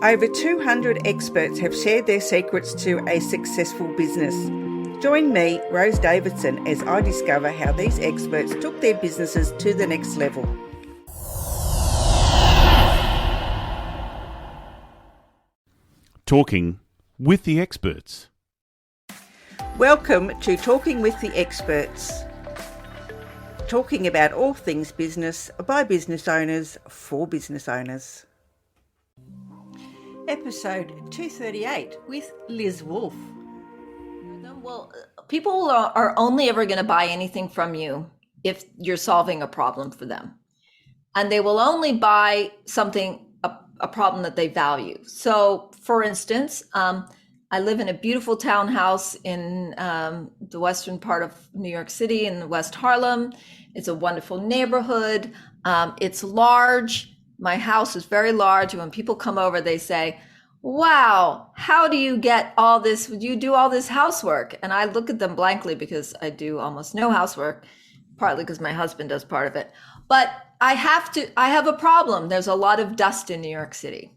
Over 200 experts have shared their secrets to a successful business. Join me, Rose Davidson, as I discover how these experts took their businesses to the next level. Talking with the experts. Welcome to Talking with the Experts. Talking about all things business by business owners for business owners. Episode 238 with Liz Wolfe. Well, people are only ever going to buy anything from you if you're solving a problem for them. And they will only buy something, a problem that they value. So, for instance, I live in a beautiful townhouse in the western part of New York City in West Harlem. It's a wonderful neighborhood. It's large. My house is very large. And when people come over, they say, wow, how do you get all this? Would you do all this housework? And I look at them blankly because I do almost no housework, partly because my husband does part of it. But I have a problem. There's a lot of dust in New York City.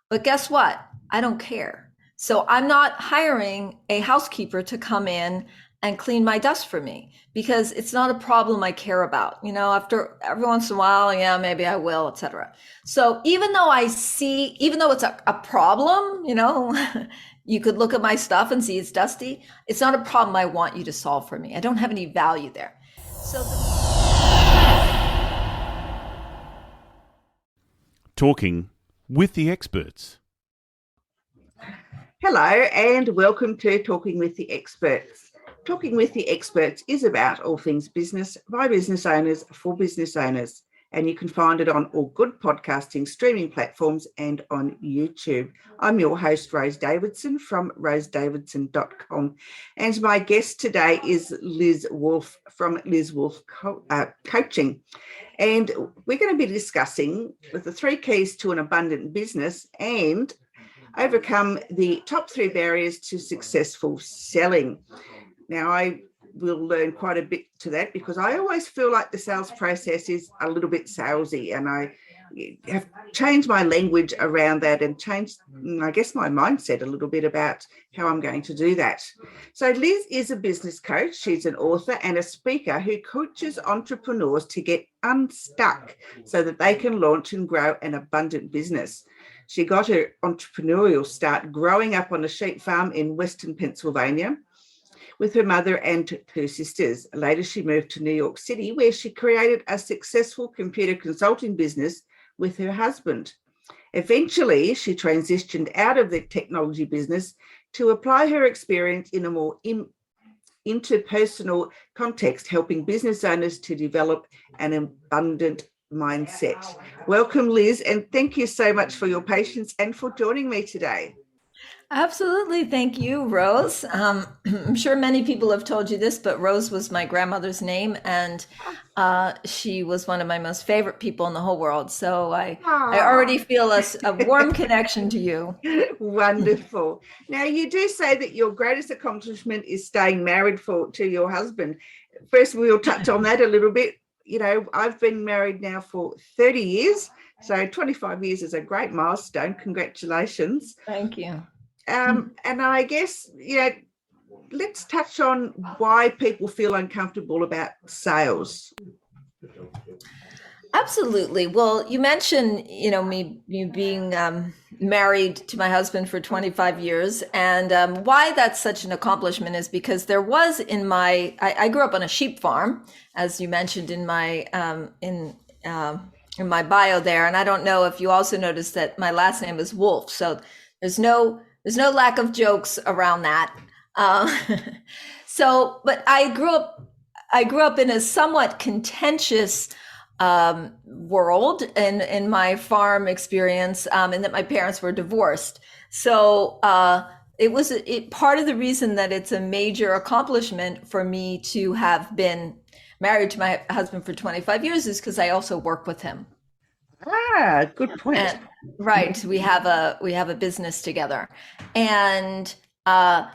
But guess what? I don't care. So I'm not hiring a housekeeper to come in and clean my dust for me because it's not a problem I care about. You know, after every once in a while, yeah, maybe I will, etc. So even though it's a problem, you know, you could look at my stuff and see it's dusty. It's not a problem I want you to solve for me. I don't have any value there. Talking with the experts. Hello and welcome to Talking with the Experts. Talking with the Experts is about all things business by business owners for business owners. And you can find it on all good podcasting streaming platforms and on YouTube. I'm your host, Rose Davidson from rosedavidson.com. And my guest today is Liz Wolfe from Liz Wolfe Coaching. And we're going to be discussing the 3 keys to an abundant business and overcome the top 3 barriers to successful selling. Now, I will learn quite a bit to that because I always feel like the sales process is a little bit salesy, and I have changed my language around that and changed, I guess, my mindset a little bit about how I'm going to do that. So Liz is a business coach. She's an author and a speaker who coaches entrepreneurs to get unstuck so that they can launch and grow an abundant business. She got her entrepreneurial start growing up on a sheep farm in Western Pennsylvania with her mother and her sisters. Later, she moved to New York City, where she created a successful computer consulting business with her husband. Eventually, she transitioned out of the technology business to apply her experience in a more interpersonal context, helping business owners to develop an abundant mindset. Welcome, Liz, and thank you so much for your patience and for joining me today. Absolutely. Thank you, Rose. I'm sure many people have told you this, but Rose was my grandmother's name, and she was one of my most favorite people in the whole world. So I already feel a warm connection to you. Wonderful. Now, you do say that your greatest accomplishment is staying married to your husband. First, we'll touch on that a little bit. You know, I've been married now for 30 years. So 25 years is a great milestone. Congratulations. Thank you. And I guess, let's touch on why people feel uncomfortable about sales. Absolutely. Well, you mentioned, me being married to my husband for 25 years. And why that's such an accomplishment is because there was I grew up on a sheep farm, as you mentioned in my in my bio there. And I don't know if you also noticed that my last name is Wolfe. So there's no lack of jokes around that. But I grew up in a somewhat contentious world in my farm experience, and that my parents were divorced. So it was part of the reason that it's a major accomplishment for me to have been married to my husband for 25 years is because I also work with him. Good point. And, right. We have a business together. And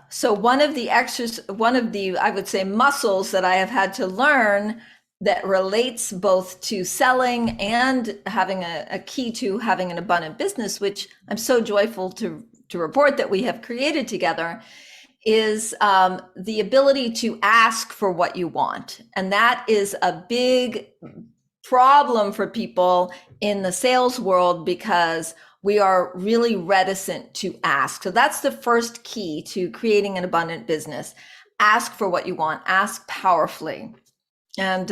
so one of the I would say, muscles that I have had to learn that relates both to selling and having a key to having an abundant business, which I'm so joyful to report that we have created together, is the ability to ask for what you want. And that is a big problem for people in the sales world because we are really reticent to ask. So that's the first key to creating an abundant business. Ask for what you want, ask powerfully. And,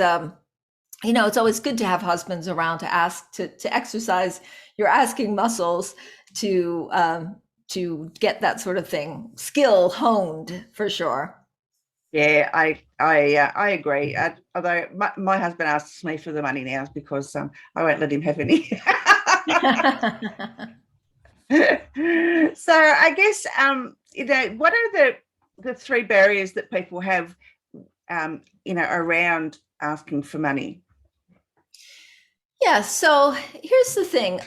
it's always good to have husbands around to ask, to exercise your asking muscles to get that sort of thing, skill honed for sure. Yeah, I agree. Although my husband asks me for the money now because I won't let him have any. So I guess what are the three barriers that people have around asking for money? Yeah, so here's the thing.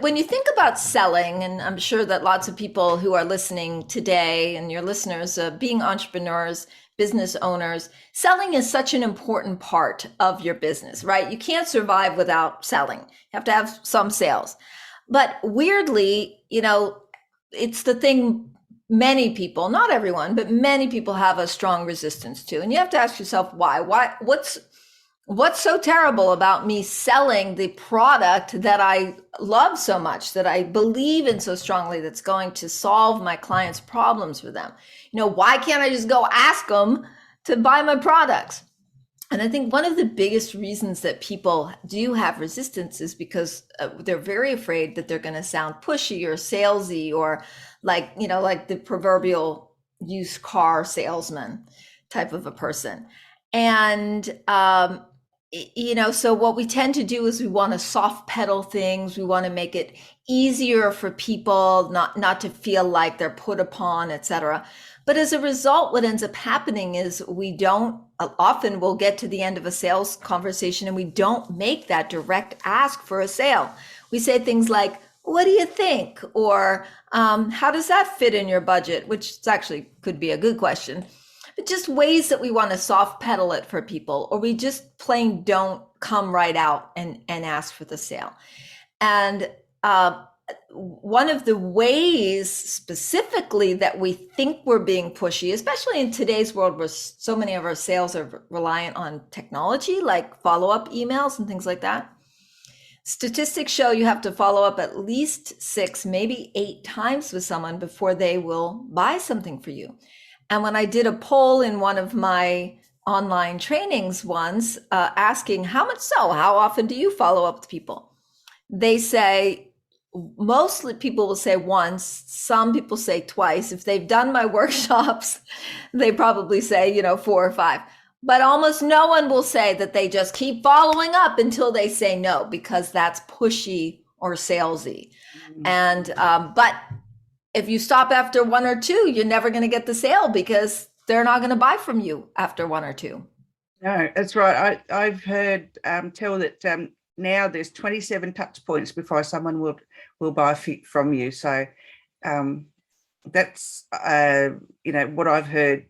When you think about selling, and I'm sure that lots of people who are listening today and your listeners, being entrepreneurs, business owners, selling is such an important part of your business, right? You can't survive without selling. You have to have some sales. But weirdly, it's the thing many people, not everyone, but many people have a strong resistance to. And you have to ask yourself why. What's so terrible about me selling the product that I love so much, that I believe in so strongly, that's going to solve my clients' problems for them? Why can't I just go ask them to buy my products? And I think one of the biggest reasons that people do have resistance is because they're very afraid that they're going to sound pushy or salesy, or like the proverbial used car salesman type of a person. And, so what we tend to do is we want to soft pedal things. We want to make it easier for people not to feel like they're put upon, etc. But as a result, what ends up happening is we'll get to the end of a sales conversation and we don't make that direct ask for a sale. We say things like, what do you think? Or how does that fit in your budget? Which actually could be a good question. But just ways that we want to soft pedal it for people, or we just plain don't come right out and ask for the sale. And one of the ways specifically that we think we're being pushy, especially in today's world where so many of our sales are reliant on technology, like follow-up emails and things like that. Statistics show you have to follow up at least 6, maybe 8 times with someone before they will buy something for you. And when I did a poll in one of my online trainings once, asking how often do you follow up with people? They say, mostly people will say once, some people say twice. If they've done my workshops, they probably say, 4 or 5. But almost no one will say that they just keep following up until they say no, because that's pushy or salesy. And, but if you stop after 1 or 2, you're never going to get the sale because they're not going to buy from you after 1 or 2. No, that's right. I've heard tell that now there's 27 touch points before someone will buy from you. So that's what I've heard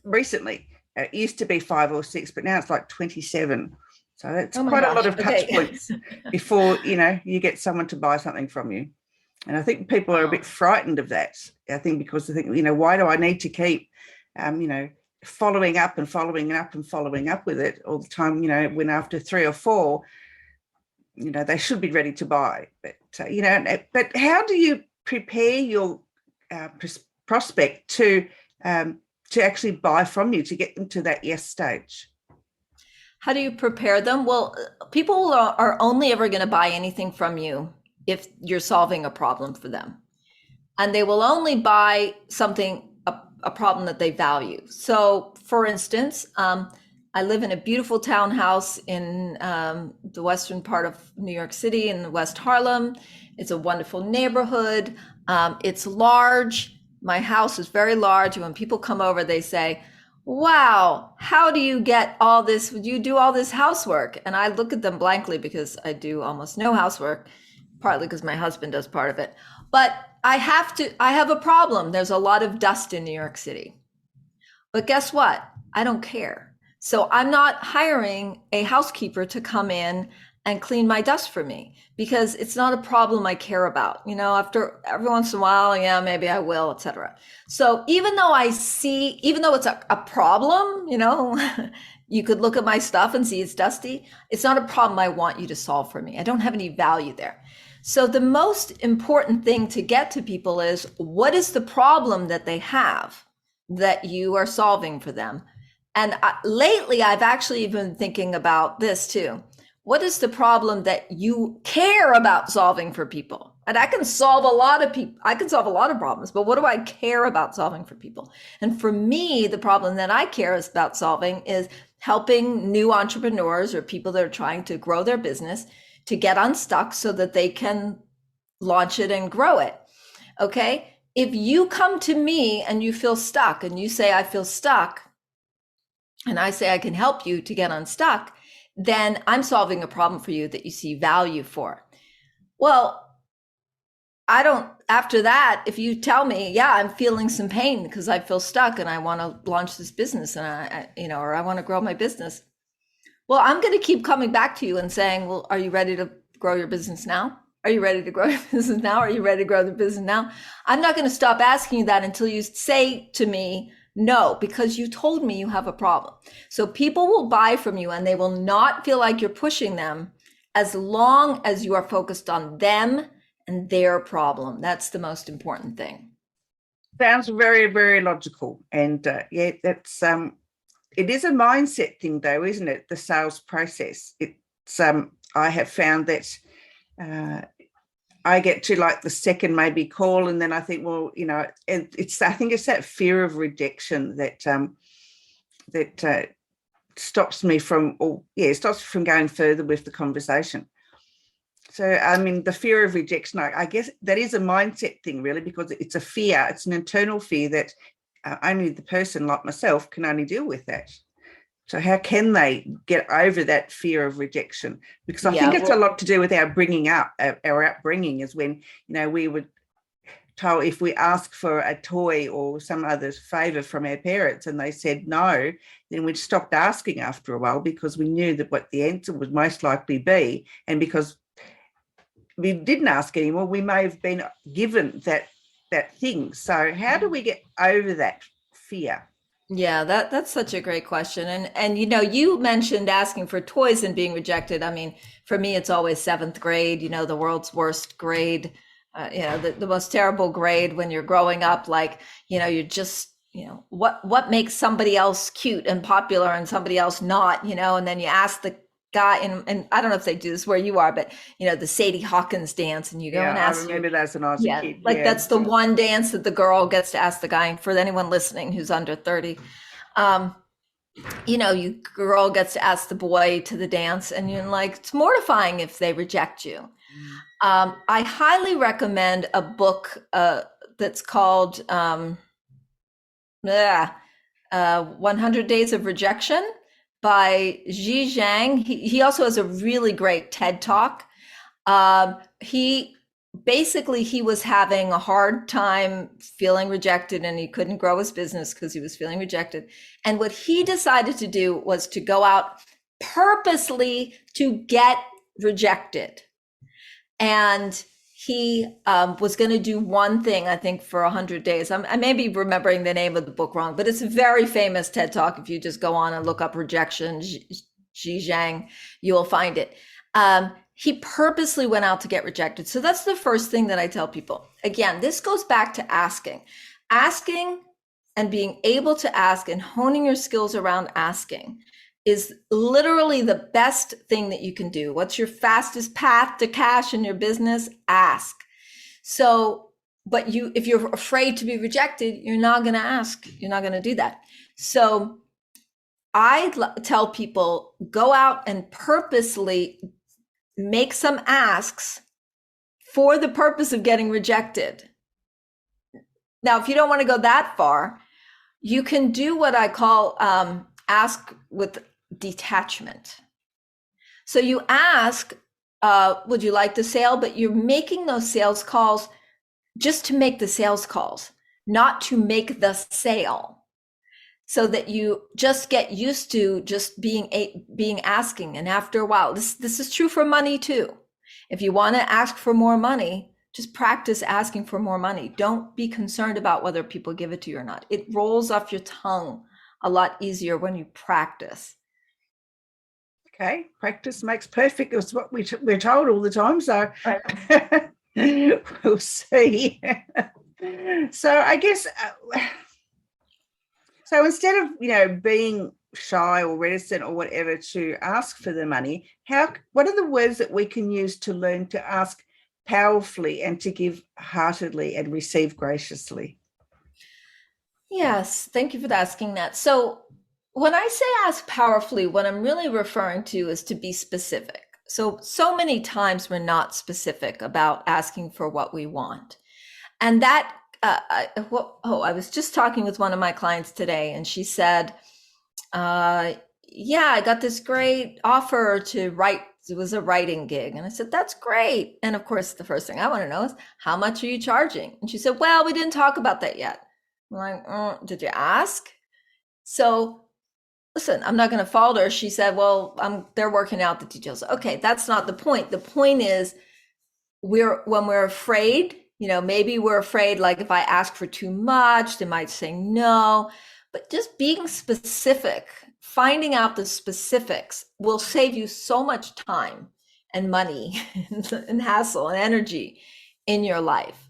recently. It used to be 5 or 6, but now it's like 27. So that's quite a lot of touch points before you get someone to buy something from you. And I think people are a bit frightened of that. I think because they think, why do I need to keep, following up and following up and following up with it all the time? When after 3 or 4, they should be ready to buy. But but how do you prepare your prospect to actually buy from you, to get them to that yes stage? How do you prepare them? Well, people are only ever going to buy anything from you if you're solving a problem for them. And they will only buy something, a problem that they value. So for instance, I live in a beautiful townhouse in the western part of New York City in West Harlem. It's a wonderful neighborhood. It's large. My house is very large. And when people come over, they say, wow, how do you get all this? Would you do all this housework? And I look at them blankly because I do almost no housework, partly because my husband does part of it. But I have a problem. There's a lot of dust in New York City. But guess what? I don't care. So I'm not hiring a housekeeper to come in and clean my dust for me because it's not a problem I care about. After every once in a while, yeah, maybe I will, etc. So even though it's a problem, you could look at my stuff and see it's dusty. It's not a problem I want you to solve for me. I don't have any value there. So the most important thing to get to people is, what is the problem that they have that you are solving for them? And lately, I've actually been thinking about this too. What is the problem that you care about solving for people? And I can solve a lot of problems, but what do I care about solving for people? And for me, the problem that I care about solving is helping new entrepreneurs or people that are trying to grow their business to get unstuck so that they can launch it and grow it. Okay. If you come to me and you feel stuck and you say, I feel stuck, and I say I can help you to get unstuck, then I'm solving a problem for you that you see value for. Well, after that, if you tell me, yeah, I'm feeling some pain because I feel stuck and I want to launch this business and or I want to grow my business. Well, I'm going to keep coming back to you and saying, well, are you ready to grow your business now? Are you ready to grow your business now? Are you ready to grow the business now? I'm not going to stop asking you that until you say to me, no, because you told me you have a problem. So people will buy from you and they will not feel like you're pushing them as long as you are focused on them and their problem. That's the most important thing. Sounds very, very logical. And yeah, that's it is a mindset thing though, isn't it? The sales process. It's I have found that I get to like the second maybe call, and then I think, well, I think it's that fear of rejection that stops me from going further with the conversation. So, I mean, the fear of rejection, I guess that is a mindset thing, really, because it's a fear. It's an internal fear that only the person like myself can only deal with that. So how can they get over that fear of rejection? Because I think it's a lot to do with our upbringing is when, we were told if we ask for a toy or some other favor from our parents and they said no, then we stopped asking after a while because we knew that what the answer would most likely be. And because we didn't ask anymore, we may have been given that thing. So how do we get over that fear? Yeah, that's such a great question. And you mentioned asking for toys and being rejected. I mean, for me, it's always seventh grade, the world's worst grade, the most terrible grade when you're growing up, like, you're just, what makes somebody else cute and popular and somebody else not, and then you ask the guy, and I don't know if they do this where you are, but the Sadie Hawkins dance, and you go and ask. I remember that as an awesome kid. Like that's the one dance that the girl gets to ask the guy. For anyone listening who's under 30, you girl gets to ask the boy to the dance, and you're like, it's mortifying if they reject you. I highly recommend a book that's called 100 Days of Rejection by Xi Zhang. He also has a really great TED Talk. He was having a hard time feeling rejected and he couldn't grow his business because he was feeling rejected. And what he decided to do was to go out purposely to get rejected. And he was going to do one thing, I think, for 100 days. I may be remembering the name of the book wrong, but it's a very famous TED Talk. If you just go on and look up rejection, Xi Zhang, you will find it. He purposely went out to get rejected. So that's the first thing that I tell people. Again, this goes back to asking and being able to ask and honing your skills around asking is literally the best thing that you can do. What's your fastest path to cash in your business? Ask. So, but if you're afraid to be rejected, you're not going to ask. You're not going to do that. So I tell people, go out and purposely make some asks for the purpose of getting rejected. Now, if you don't want to go that far, you can do what I call ask with detachment. So you ask, would you like the sale? But you're making those sales calls just to make the sales calls, not to make the sale. so that you just get used to just being asking. And after a while, this is true for money too. If you want to ask for more money, just practice asking for more money. Don't be concerned about whether people give it to you or not. It rolls off your tongue a lot easier when you practice. Okay, practice makes perfect. It's what we're told all the time. So Right. we'll see. So I guess, so instead of, being shy or reticent or whatever to ask for the money, what are the words that we can use to learn to ask powerfully and to give heartedly and receive graciously? Yes, thank you for asking that. So, when I say ask powerfully, what I'm really referring to is to be specific. So many times we're not specific about asking for what we want. And that, I was just talking with one of my clients today, and she said, yeah, I got this great offer to write. It was a writing gig. And I said, that's great. And of course, the first thing I want to know is, how much are you charging? And she said, well, we didn't talk about that yet. I'm like, did you ask? So listen, I'm not going to fault her. She said, well, they're working out the details. Okay, that's not the point. The point is, when we're afraid, maybe we're afraid, like if I ask for too much, they might say no. But just being specific, finding out the specifics will save you so much time and money and hassle and energy in your life.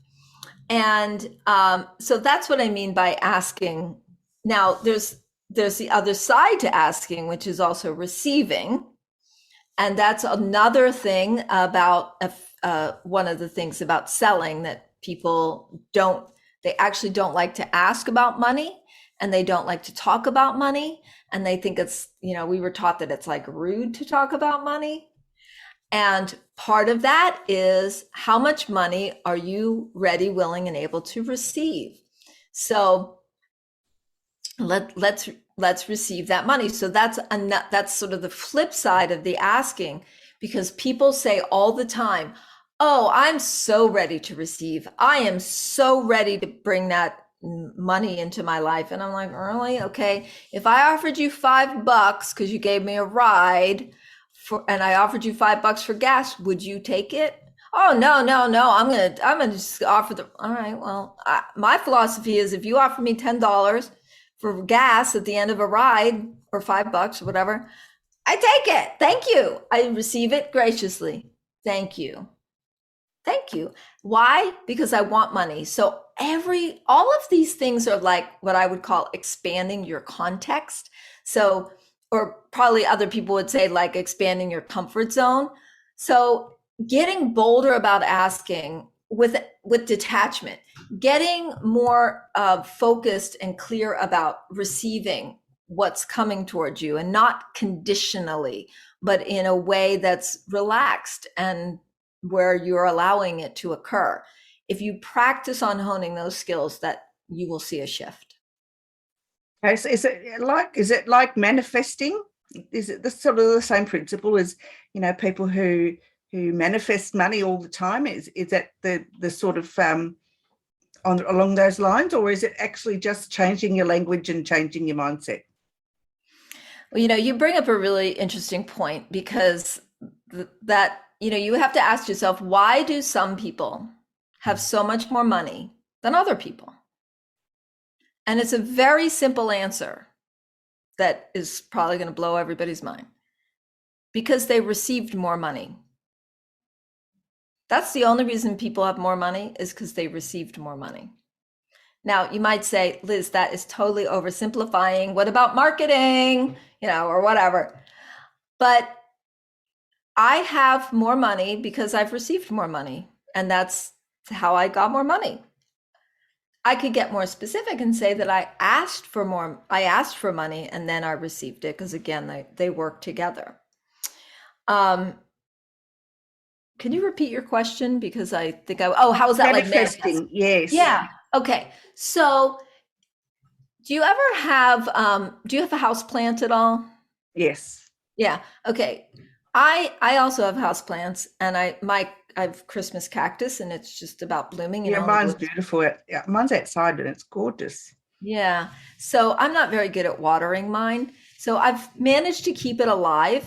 And so that's what I mean by asking. Now, there's the other side to asking, which is also receiving. And that's another thing about one of the things about selling that people they actually don't like to ask about money, and they don't like to talk about money. And they think it's, we were taught that it's like rude to talk about money. And part of that is, how much money are you ready, willing, and able to receive? So let's receive that money. So that's sort of the flip side of the asking, because people say all the time, oh, I'm so ready to receive. I am so ready to bring that money into my life. And I'm like, really? Okay. If I offered you $5 because you gave me a ride and I offered you $5 for gas, would you take it? Oh, no. I'm gonna just offer all right. Well, my philosophy is, if you offer me $10 for gas at the end of a ride, or $5 or whatever, I take it. Thank you. I receive it graciously. Thank you. Why? Because I want money. So all of these things are like what I would call expanding your context. So, or probably other people would say like expanding your comfort zone. So getting bolder about asking with detachment, getting more focused and clear about receiving what's coming towards you, and not conditionally, but in a way that's relaxed and where you're allowing it to occur. If you practice on honing those skills, that you will see a shift. Okay, so is it like manifesting? Is it this sort of the same principle as, people who manifest money all the time? Is that the sort of along those lines, or is it actually just changing your language and changing your mindset? Well, you bring up a really interesting point, because that you have to ask yourself, why do some people have so much more money than other people? And it's a very simple answer that is probably going to blow everybody's mind. Because they received more money. That's the only reason people have more money, is because they received more money. Now, you might say, Liz, that is totally oversimplifying. What about marketing, or whatever? But I have more money because I've received more money. And that's how I got more money. I could get more specific and say that I asked for money and then I received it, because again, they work together. Can you repeat your question? Because I think how is that manifesting? Like Yes. Yeah. Okay. So do you ever have a house plant at all? Yes. Yeah. Okay. I also have house plants, and I have Christmas cactus, and it's just about blooming. Yeah, mine's beautiful. Yeah, mine's outside and it's gorgeous. Yeah. So I'm not very good at watering mine. So I've managed to keep it alive,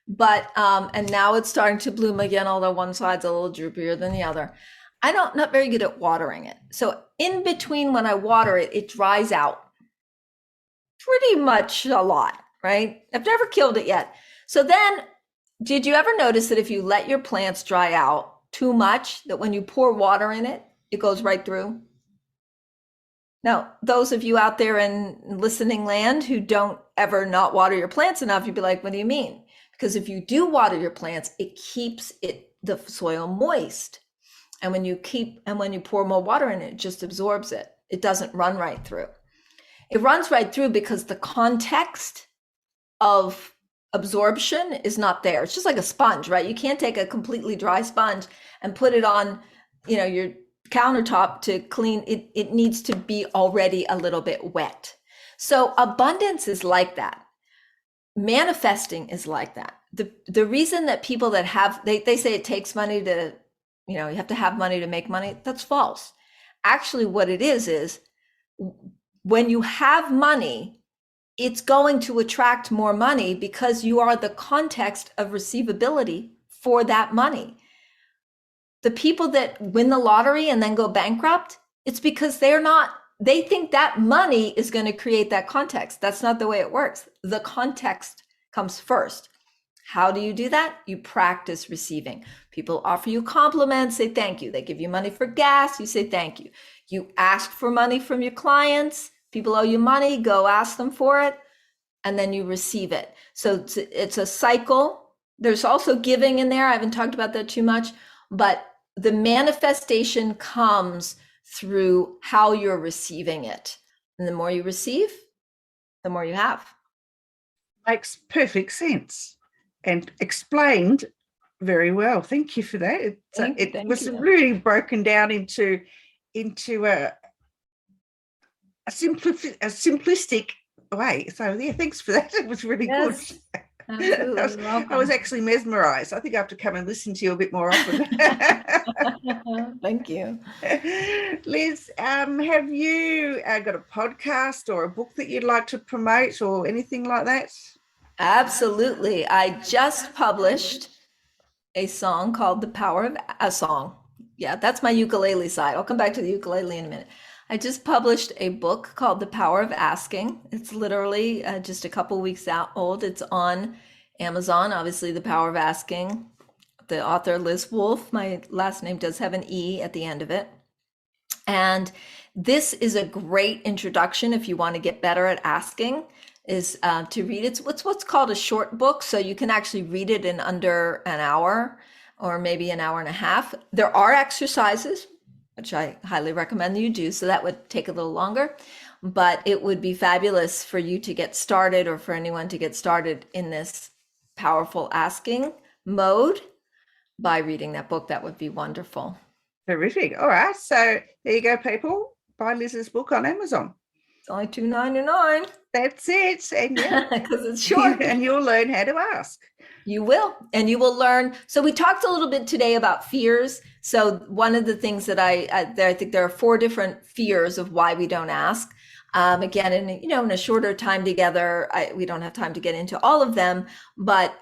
but and now it's starting to bloom again, although one side's a little droopier than the other. I don't not very good at watering it. So in between when I water it, it dries out pretty much a lot, right? I've never killed it yet. So then did you ever notice that if you let your plants dry out too much, that when you pour water in it, it goes right through? Now, those of you out there in listening land who don't ever not water your plants enough, you'd be like, what do you mean? Because if you do water your plants, it keeps the soil moist. And when you pour more water in it, it just absorbs it. It doesn't run right through. It runs right through because the context of absorption is not there. It's just like a sponge, right? You can't take a completely dry sponge and put it on, your countertop to clean it. It needs to be already a little bit wet. So abundance is like that. Manifesting is like that. The reason that people that have they say it takes money to, you have to have money to make money, that's false. Actually, what it is when you have money, it's going to attract more money because you are the context of receivability for that money. The people that win the lottery and then go bankrupt, it's because they think that money is going to create that context. That's not the way it works. The context comes first. How do you do that? You practice receiving. People offer you compliments, say thank you. They give you money for gas, you say thank you. You ask for money from your clients. People owe you money, go ask them for it, and then you receive it. So it's a cycle. There's also giving in there. I haven't talked about that too much, but the manifestation comes through how you're receiving it. And the more you receive, the more you have. Makes perfect sense and explained very well. Thank you for that. It was really broken down into a simplistic way. So yeah, thanks for that. It was really good. Absolutely. I was actually mesmerized. I think I have to come and listen to you a bit more often. Thank you. Liz, have you got a podcast or a book that you'd like to promote or anything like that? Absolutely. I just published a song called The Power of a Song. Yeah, that's my ukulele side. I'll come back to the ukulele in a minute. I just published a book called The Power of Asking. It's literally just a couple weeks old. It's on Amazon, obviously, The Power of Asking. The author, Liz Wolfe, my last name does have an E at the end of it. And this is a great introduction if you want to get better at asking, is to read it. It's what's called a short book, so you can actually read it in under an hour or maybe an hour and a half. There are exercises, which I highly recommend that you do, so that would take a little longer, but it would be fabulous for you to get started or for anyone to get started in this powerful asking mode by reading that book. That would be wonderful. Terrific. All right. So there you go, people. Buy Liz's book on Amazon. It's only $2.99. That's it. And yeah, because it's short. And you'll learn how to ask. You will. And you will learn. So we talked a little bit today about fears. So one of the things that I think there are 4 different fears of why we don't ask. Again, in a shorter time together, we don't have time to get into all of them. But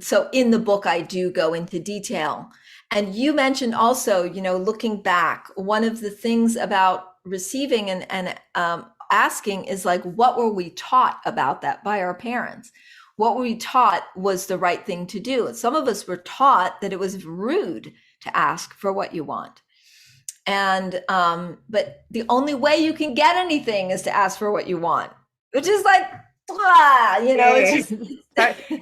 so in the book, I do go into detail. And you mentioned also, looking back, one of the things about receiving and asking is like, what were we taught about that by our parents? What we taught was the right thing to do. And some of us were taught that it was rude to ask for what you want. And but the only way you can get anything is to ask for what you want, which is like,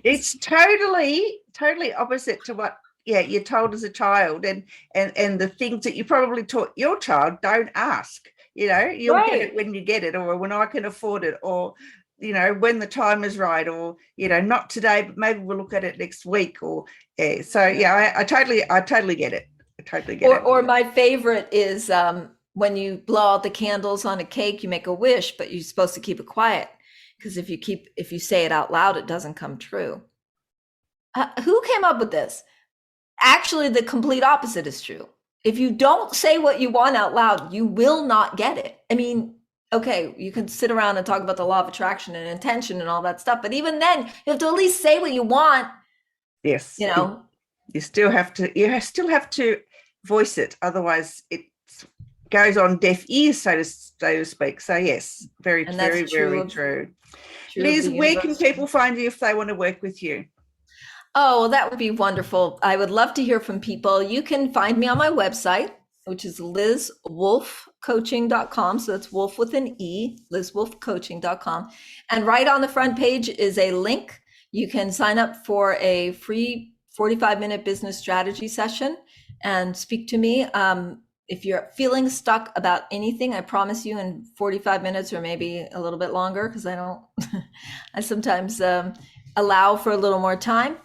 it's totally opposite to what you're told as a child, and the things that you probably taught your child. Don't ask. You'll right. get it when you get it, or when I can afford it, or when the time is right, or not today, but maybe we'll look at it next week, or I totally get it. I totally get it. Or my favorite is when you blow out the candles on a cake, you make a wish, but you're supposed to keep it quiet, because if you say it out loud, it doesn't come true. Who came up with this? Actually, the complete opposite is true. If you don't say what you want out loud, you will not get it. I mean, okay, you can sit around and talk about the law of attraction and intention and all that stuff, but even then, you have to at least say what you want. Yes. You know, you still have to voice it, otherwise it goes on deaf ears, so to speak. So yes, very true. Liz, where can people find you if they want to work with you? Oh, that would be wonderful. I would love to hear from people. You can find me on my website, which is lizwolfecoaching.com. So that's Wolf with an E, lizwolfecoaching.com. And right on the front page is a link. You can sign up for a free 45-minute business strategy session and speak to me. If you're feeling stuck about anything, I promise you in 45 minutes or maybe a little bit longer, because I sometimes allow for a little more time.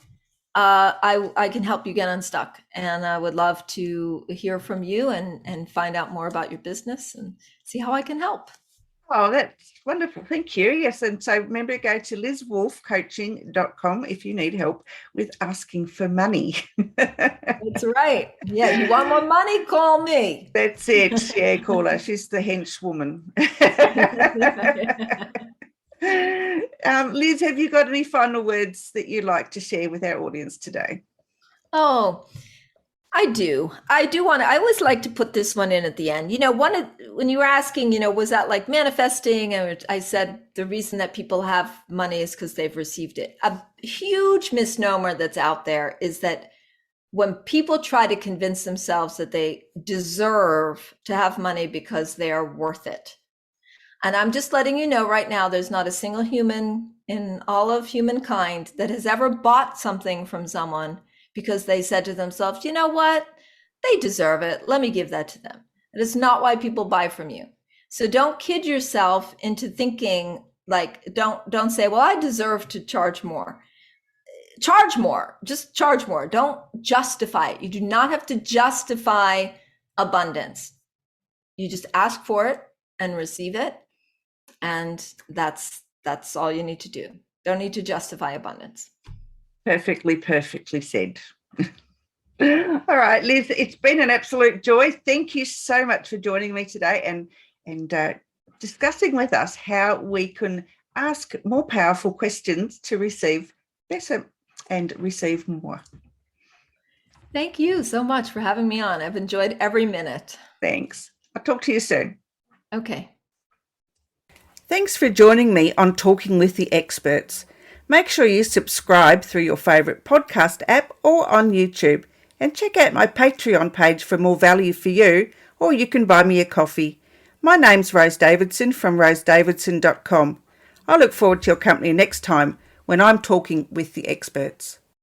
I can help you get unstuck, and I would love to hear from you and find out more about your business and see how I can help. Oh, that's wonderful. Thank you. Yes. And so remember to go to lizwolfecoaching.com if you need help with asking for money. That's right. Yeah. You want more money? Call me. That's it. Yeah, call her. She's the henchwoman. Liz, have you got any final words that you'd like to share with our audience today? Oh, I do. I always like to put this one in at the end. When you were asking, was that like manifesting? And I said the reason that people have money is because they've received it. A huge misnomer that's out there is that when people try to convince themselves that they deserve to have money because they are worth it. And I'm just letting you know right now, there's not a single human in all of humankind that has ever bought something from someone because they said to themselves, you know what? They deserve it. Let me give that to them. That is not why people buy from you. So don't kid yourself into thinking like, don't say, well, I deserve to charge more. Charge more. Just charge more. Don't justify it. You do not have to justify abundance. You just ask for it and receive it. And that's all you need to do. Don't need to justify abundance. Perfectly said. All right, Liz, it's been an absolute joy. Thank you so much for joining me today and discussing with us how we can ask more powerful questions to receive better and receive more. Thank you so much for having me on. I've enjoyed every minute. Thanks. I'll talk to you soon. Okay. Thanks for joining me on Talking with the Experts. Make sure you subscribe through your favourite podcast app or on YouTube, and check out my Patreon page for more value for you, or you can buy me a coffee. My name's Rose Davidson from rosedavidson.com. I look forward to your company next time when I'm talking with the experts.